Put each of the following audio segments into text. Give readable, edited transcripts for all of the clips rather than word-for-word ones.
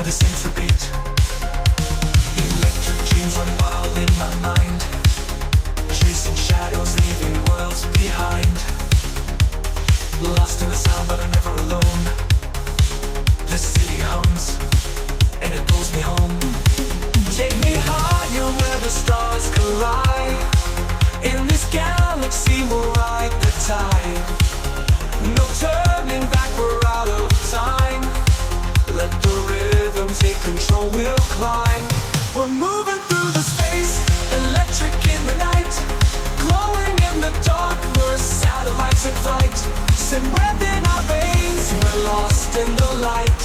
the synths repeat. Electric dreams run wild in my mind, chasing shadows, leaving worlds behind. Lost in the sound, but I'm never alone. The city hums, and it pulls me home. Take me higher where the stars collide. In this galaxy we'll ride the tide. No turning back, we're out of time. Let the rhythm take control, we'll climb. We're moving through the space, electric in the night, glowing in the dark, we're satellites in flight. Send breath in our veins, we're lost in the light.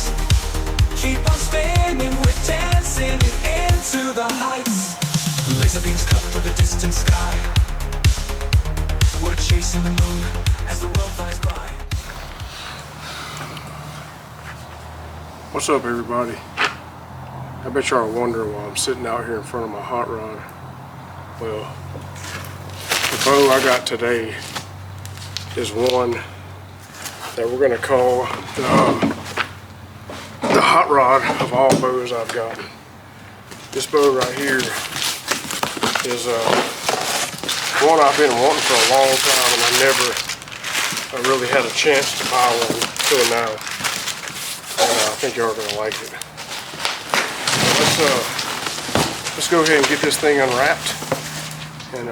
Keep on spinning, we're dancing into the heights. Laser beams cut through the distant sky. We're chasing the moon as the world flies by. What's up, everybody? I bet y'all are wondering why I'm sitting out here in front of my hot rod. Well, the bow I got today is one that we're gonna call the hot rod of all bows I've gotten. This bow right here is one I've been wanting for a long time, and I really had a chance to buy one until now. I think y'all are gonna like it. So let's go ahead and get this thing unwrapped, and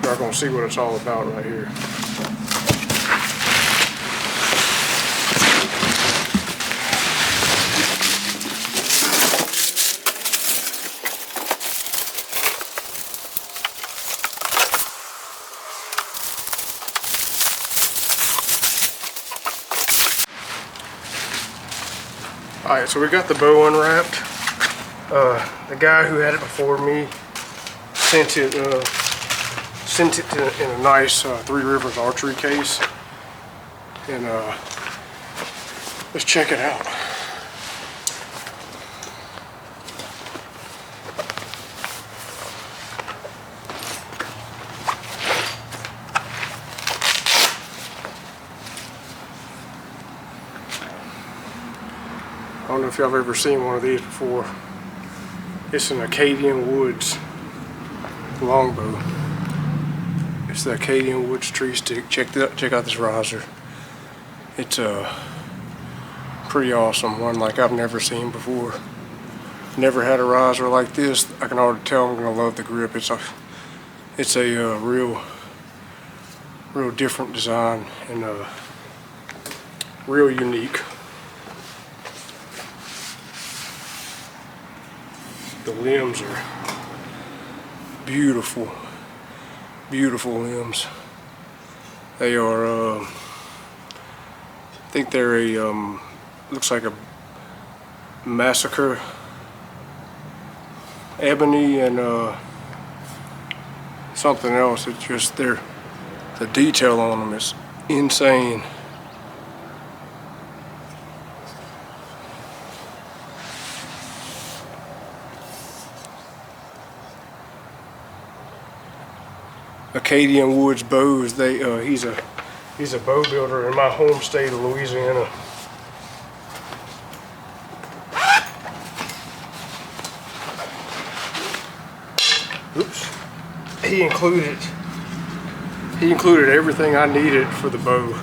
y'all gonna see what it's all about right here. Alright, so we got the bow unwrapped. The guy who had it before me sent it in a nice Three Rivers archery case. And let's check it out. I don't know if y'all have ever seen one of these before. It's an Acadian Woods longbow. It's the Acadian Woods TreeStick. Check out this riser. It's a pretty awesome one, like I've never seen before. Never had a riser like this. I can already tell I'm gonna love the grip. It's a real different design and real unique. The limbs are beautiful, beautiful limbs. They are, I think they're a, looks like a massacre ebony and something else. It's just the detail on them is insane. Acadian Woods bows. He's a bow builder in my home state of Louisiana. Oops. He included everything I needed for the bow.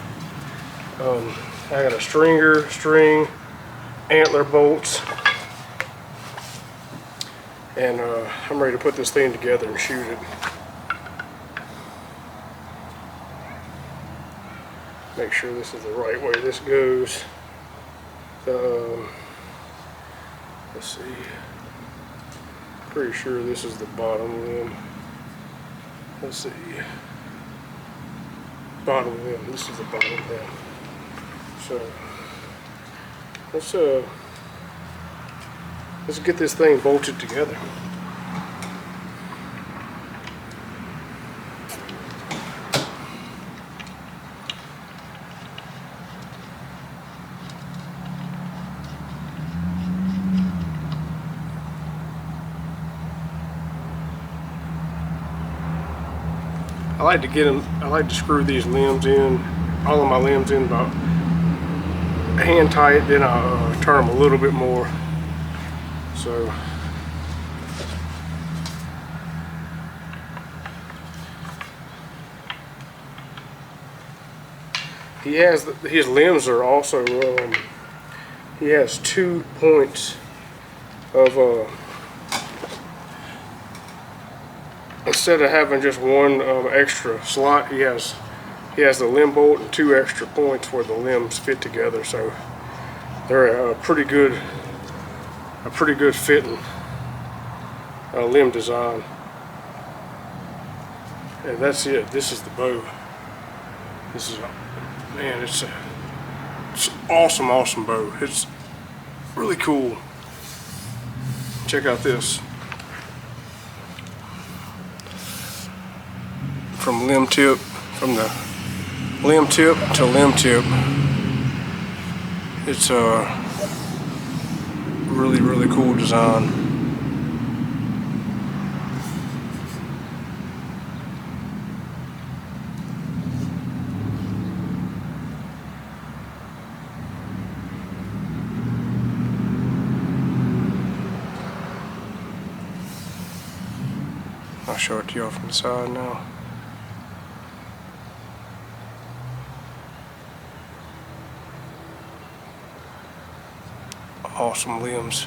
I got a stringer, string, antler bolts, and I'm ready to put this thing together and shoot it. Make sure this is the right way this goes. Let's see. Pretty sure this is the bottom limb. Let's see. Bottom limb. This is the bottom limb. So let's get this thing bolted together. I like to screw these limbs in, all of my limbs in about hand tight, then I turn them a little bit more. So he has his limbs are also he has 2 points of instead of having just one extra slot, he has the limb bolt and 2 extra points where the limbs fit together. So they're a pretty good fitting limb design. And that's it. This is the bow. This is, man, it's an awesome bow. It's really cool. Check out this. From the limb tip to limb tip, it's a really cool design. I'll show it to y'all from the side now. Awesome limbs.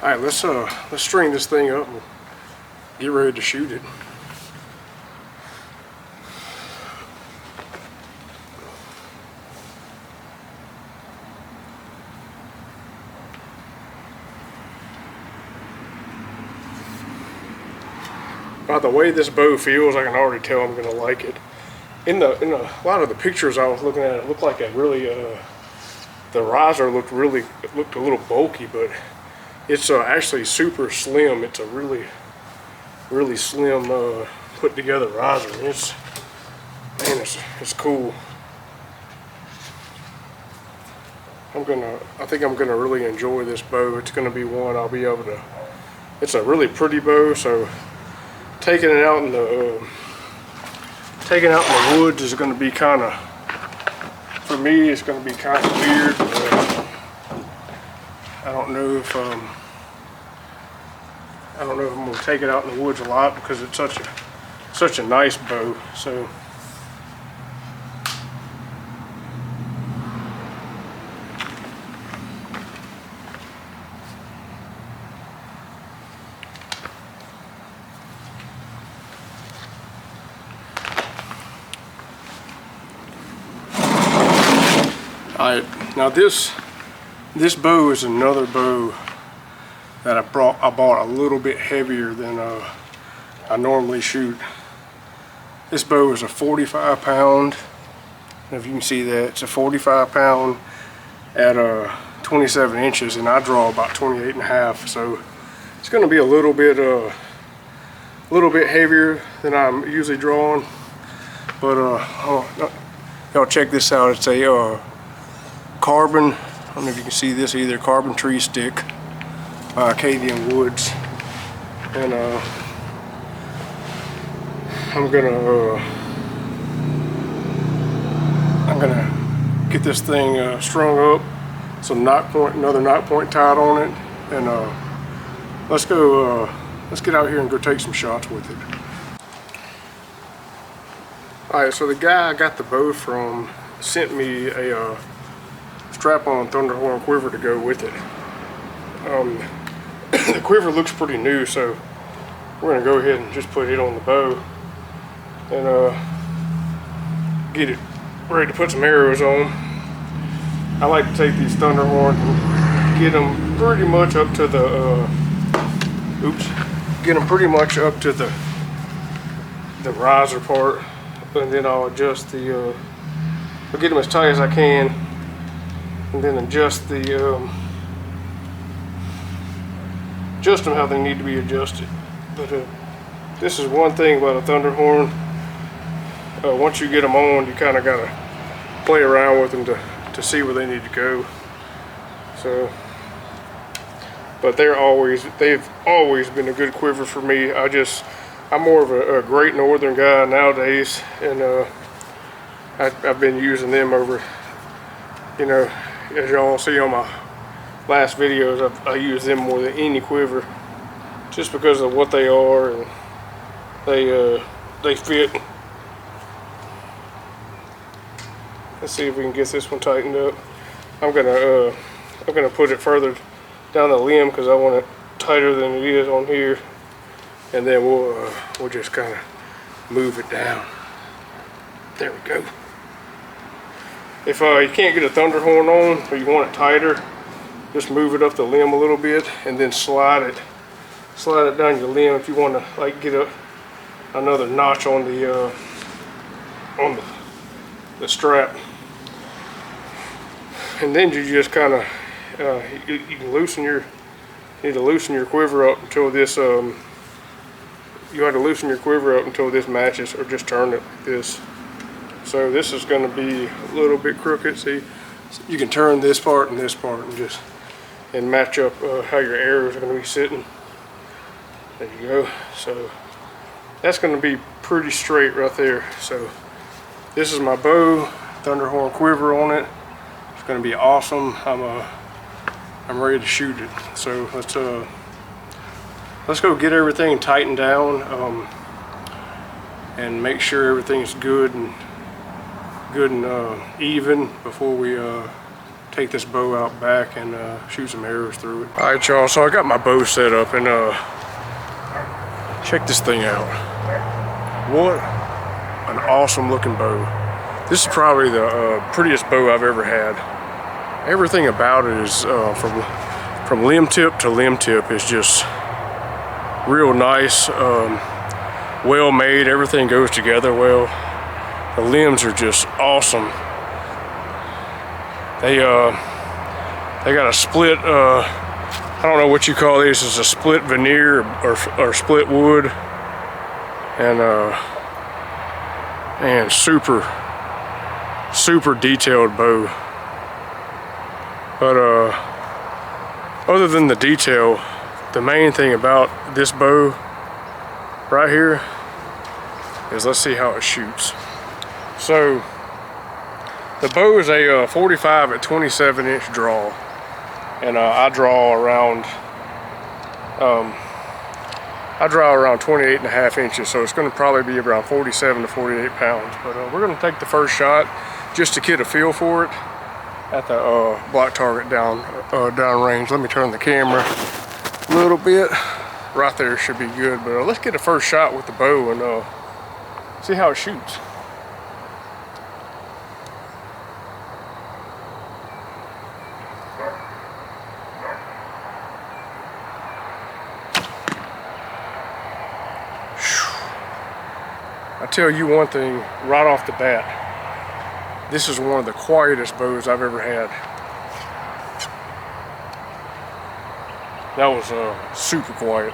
All right, let's string this thing up and get ready to shoot it. By the way this bow feels, I can already tell I'm gonna like it. In a lot of the pictures I was looking at, it looked like a really the riser looked a little bulky, but it's actually super slim. It's a really slim put together riser. And it's cool. I think I'm gonna really enjoy this bow. It's gonna be one I'll be able to. It's a really pretty bow, so taking it out in the woods is going to be kind of, for me, it's going to be kind of weird. I don't know if I'm going to take it out in the woods a lot because it's such a nice bow. So alright, now this bow is another bow that I bought a little bit heavier than I normally shoot. This bow is a 45 pound. If you can see that, it's a 45 pound at 27 inches, and I draw about 28 and a half. So it's going to be a little bit heavier than I'm usually drawing. But y'all check this out. It's a carbon, I don't know if you can see this either, carbon TreeStick by Acadian Woods. And I'm gonna get this thing strung up, some another knot point tied on it, and let's get out here and go take some shots with it. Alright, so the guy I got the bow from sent me a strap-on Thunderhorn quiver to go with it. The quiver looks pretty new, so we're gonna go ahead and just put it on the bow and get it ready to put some arrows on. I like to take these Thunderhorns and get them pretty much up to the the riser part, and then I'll adjust the I'll get them as tight as I can, and then adjust them how they need to be adjusted. But this is one thing about a Thunderhorn. Once you get them on, you kind of got to play around with them to see where they need to go. So but they've always been a good quiver for me. I'm more of a Great Northern guy nowadays, and I've been using them over, you know, as y'all see on my last videos, I use them more than any quiver, just because of what they are, and they fit. Let's see if we can get this one tightened up. I'm gonna put it further down the limb because I want it tighter than it is on here, and then we'll just kind of move it down. There we go. If you can't get a thunder horn on, or you want it tighter, just move it up the limb a little bit, and then slide it down your limb if you want to like get another notch on the strap. And then you just kind of you can need to loosen your quiver up until this you have to loosen your quiver up until this matches, or just turn it like this. So this is going to be a little bit crooked. See, you can turn this part and this part and match up how your arrows are going to be sitting. There you go. So that's going to be pretty straight right there. So this is my bow, Thunderhorn quiver on it. It's going to be awesome. I'm ready to shoot it. So let's go get everything tightened down and make sure everything's good and even before we take this bow out back and shoot some arrows through it. All right, y'all. So I got my bow set up, and check this thing out. What an awesome looking bow. This is probably the prettiest bow I've ever had. Everything about it is from limb tip to limb tip is just real nice, well made. Everything goes together well. The limbs are just awesome. They got a split, I don't know what you call this, it's a split veneer or split wood, and super detailed bow. But other than the detail, the main thing about this bow right here is, let's see how it shoots. So the bow is a 45 at 27 inch draw, and I draw around 28 and a half inches, so it's going to probably be around 47 to 48 pounds. But we're going to take the first shot just to get a feel for it at the block target down range. Let me turn the camera a little bit. Right there should be good, but let's get a first shot with the bow and see how it shoots. I tell you one thing right off the bat, this is one of the quietest bows I've ever had. That was super quiet.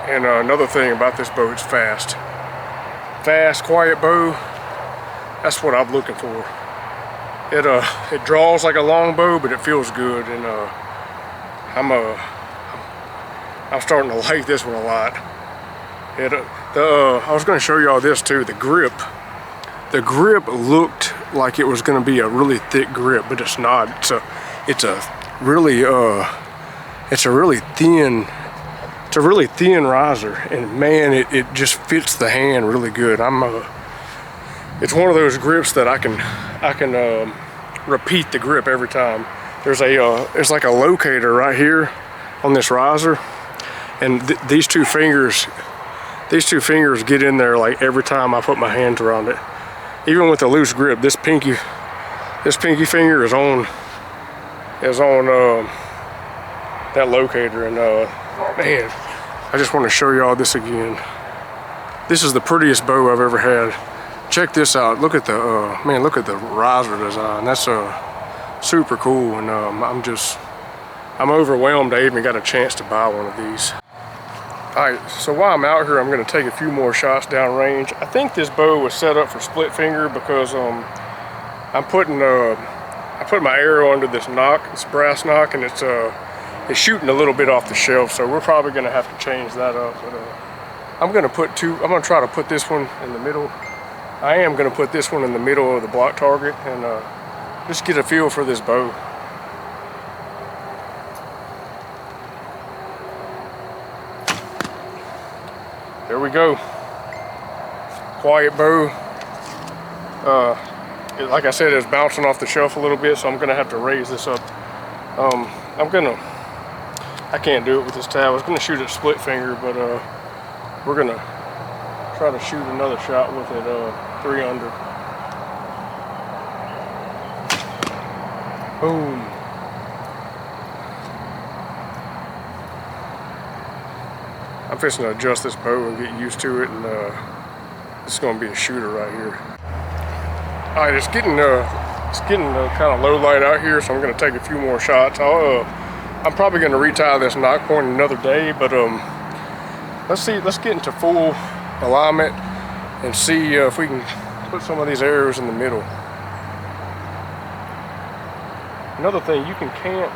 And another thing about this bow, it's fast. Fast, quiet bow, that's what I'm looking for. It draws like a long bow, but it feels good, and I'm starting to like this one a lot. I was going to show y'all this too. The grip looked like it was going to be a really thick grip, but it's not. It's a really thin riser, and man, it just fits the hand really good. It's one of those grips that I can repeat the grip every time. There's like a locator right here on this riser, and these two fingers get in there like every time I put my hands around it. Even with a loose grip, this pinky finger is on that locator, and man, I just want to show y'all this again. This is the prettiest bow I've ever had. Check this out. Look at the look at the riser design. That's super cool, and I'm overwhelmed I even got a chance to buy one of these. Alright, so while I'm out here, I'm going to take a few more shots downrange. I think this bow was set up for split finger because I put my arrow under this knock, this brass knock, and it's shooting a little bit off the shelf, so we're probably going to have to change that up. But I'm going to try to put this one in the middle. I am going to put this one in the middle of the block target and just get a feel for this bow. There we go. Quiet bow. Like I said, it's bouncing off the shelf a little bit, so I'm gonna have to raise this up. I can't do it with this tab. I was gonna shoot it split finger, but we're gonna try to shoot another shot with it 3 under. Boom. I'm fixing to adjust this bow and get used to it, and this is going to be a shooter right here. All right, it's getting kind of low light out here, so I'm going to take a few more shots. I'm probably going to retie this knock point another day, but let's get into full alignment and see if we can put some of these arrows in the middle. Another thing, you can cant.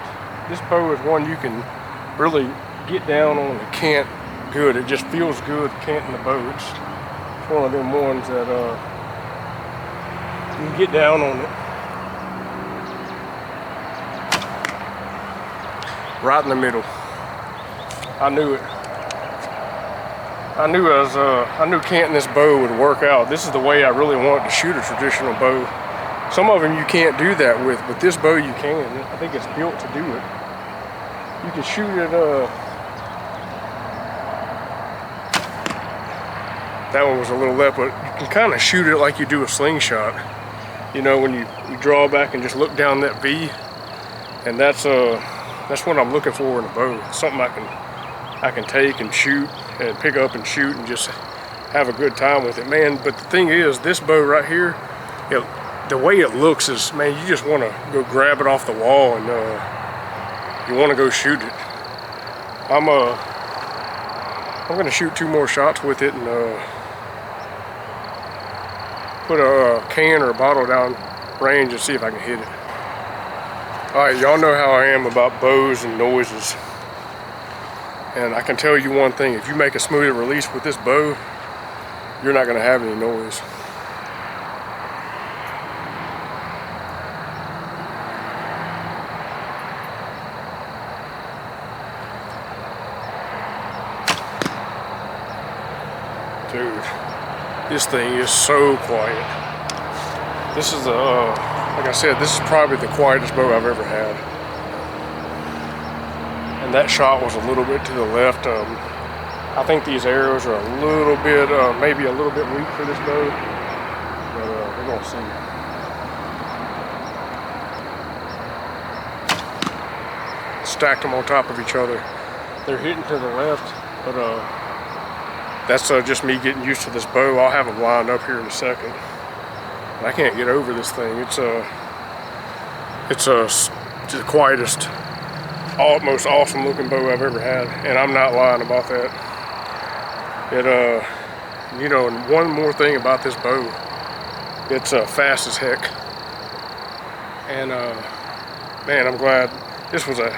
This bow is one you can really get down on the cant good. It just feels good canting the bow. It's one of them ones that you can get down on it. Right in the middle. I knew it. I knew canting this bow would work out. This is the way I really want to shoot a traditional bow. Some of them you can't do that with, but this bow you can. I think it's built to do it. You can shoot it, that one was a little left, but you can kind of shoot it like you do a slingshot. You know, when you draw back and just look down that V, and that's what I'm looking for in a bow. It's something I can take and shoot and pick up and shoot and just have a good time with it, man. But the thing is, this bow right here, the way it looks is, man, you just want to go grab it off the wall and you want to go shoot it. I'm gonna shoot 2 more shots with it and put a can or a bottle down range and see if I can hit it. Alright, y'all know how I am about bows and noises. And I can tell you one thing, if you make a smooth release with this bow, you're not gonna have any noise. Dude, this thing is so quiet. This is like I said, this is probably the quietest bow I've ever had. And that shot was a little bit to the left. I think these arrows are a little bit, maybe a little bit weak for this bow, but we're gonna see. Stacked them on top of each other. They're hitting to the left, but that's just me getting used to this bow. I'll have them lined up here in a second. I can't get over this thing. It's the quietest, most awesome looking bow I've ever had, and I'm not lying about that. You know, and one more thing about this bow, it's fast as heck. And man, I'm glad this was like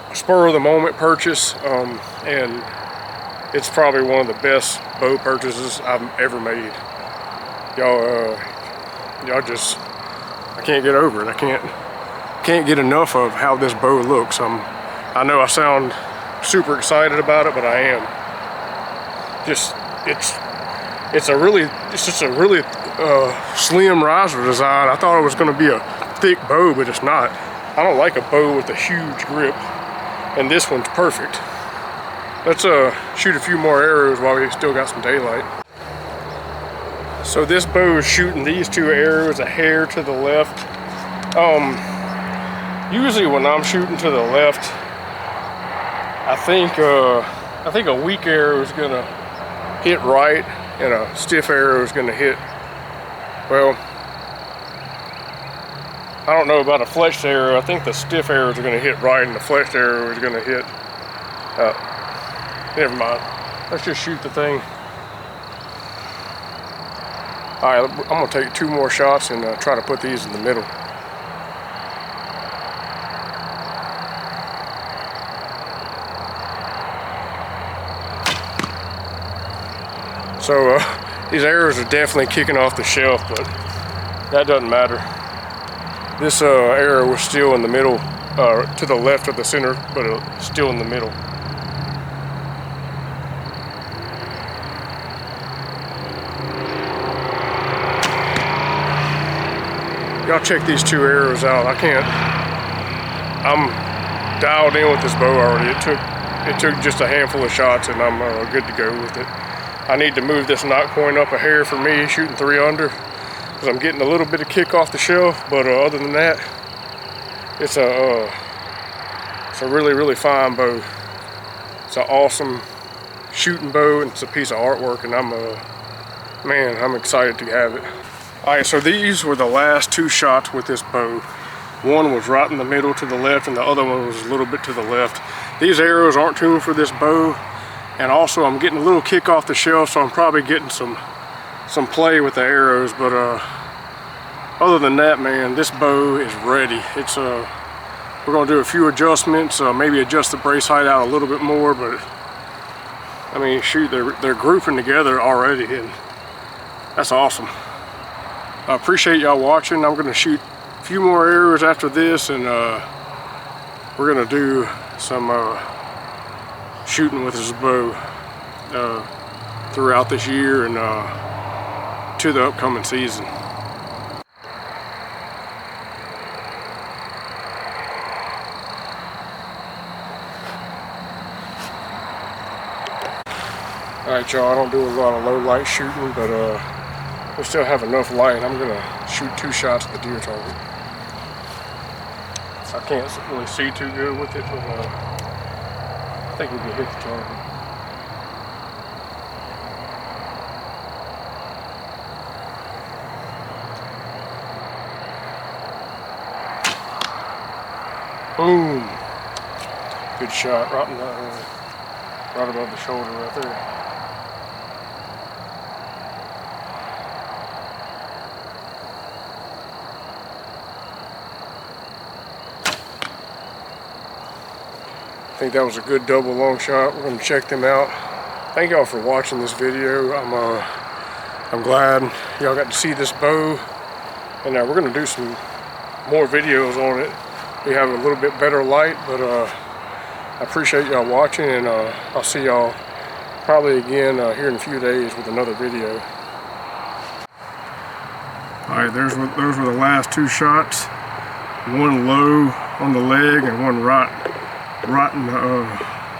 a spur of the moment purchase, and it's probably one of the best bow purchases I've ever made. Y'all just, I can't get over it. I can't get enough of how this bow looks. I know I sound super excited about it, but I am. It's just a really slim riser design. I thought it was going to be a thick bow, but it's not. I don't like a bow with a huge grip, and this one's perfect. Let's shoot a few more arrows while we still got some daylight. So this bow is shooting these 2 arrows a hair to the left. Usually when I'm shooting to the left, I think a weak arrow is gonna hit right, and a stiff arrow is gonna hit, well, I don't know about a fleshed arrow. I think the stiff arrows are gonna hit right, and the fleshed arrow is gonna hit Never mind. Let's just shoot the thing. All right, I'm gonna take 2 more shots and try to put these in the middle. So these arrows are definitely kicking off the shelf, but that doesn't matter. This arrow was still in the middle, to the left of the center, but still in the middle. Y'all check these 2 arrows out. I'm dialed in with this bow already. It took just a handful of shots and I'm good to go with it. I need to move this knot point up a hair for me, shooting 3 under, because I'm getting a little bit of kick off the shelf, but other than that, it's a really, really fine bow. It's an awesome shooting bow, and it's a piece of artwork, and I'm excited to have it. All right, so these were the last 2 shots with this bow. One was right in the middle to the left, and the other one was a little bit to the left. These arrows aren't tuned for this bow, and also I'm getting a little kick off the shelf, so I'm probably getting some play with the arrows. But other than that, man, this bow is ready. It's we're gonna do a few adjustments, maybe adjust the brace height out a little bit more, but I mean, shoot, they're grouping together already, and that's awesome. I appreciate y'all watching. I'm gonna shoot a few more arrows after this, and we're gonna do some shooting with this bow throughout this year and to the upcoming season. Alright, y'all, I don't do a lot of low light shooting, but we still have enough light. I'm gonna shoot 2 shots at the deer target. I can't really see too good with it, but I think we can hit the target. Boom! Good shot, right in the, right above the shoulder right there. I think that was a good double long shot. We're gonna check them out. Thank y'all for watching this video. I'm glad y'all got to see this bow, and we're gonna do some more videos on it. We have a little bit better light, but I appreciate y'all watching, and I'll see y'all probably again here in a few days with another video. All right, those were the last 2 shots. One low on the leg and one right in the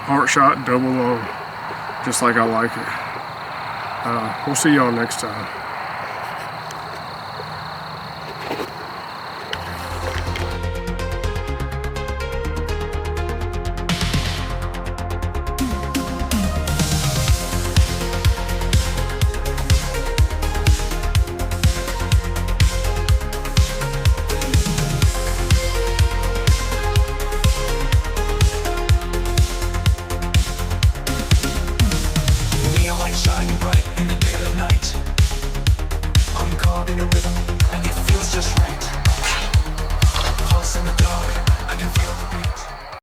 heart shot, double long, just like I like it. We'll see y'all next time. Shining bright in the dead of night, I'm caught in a rhythm.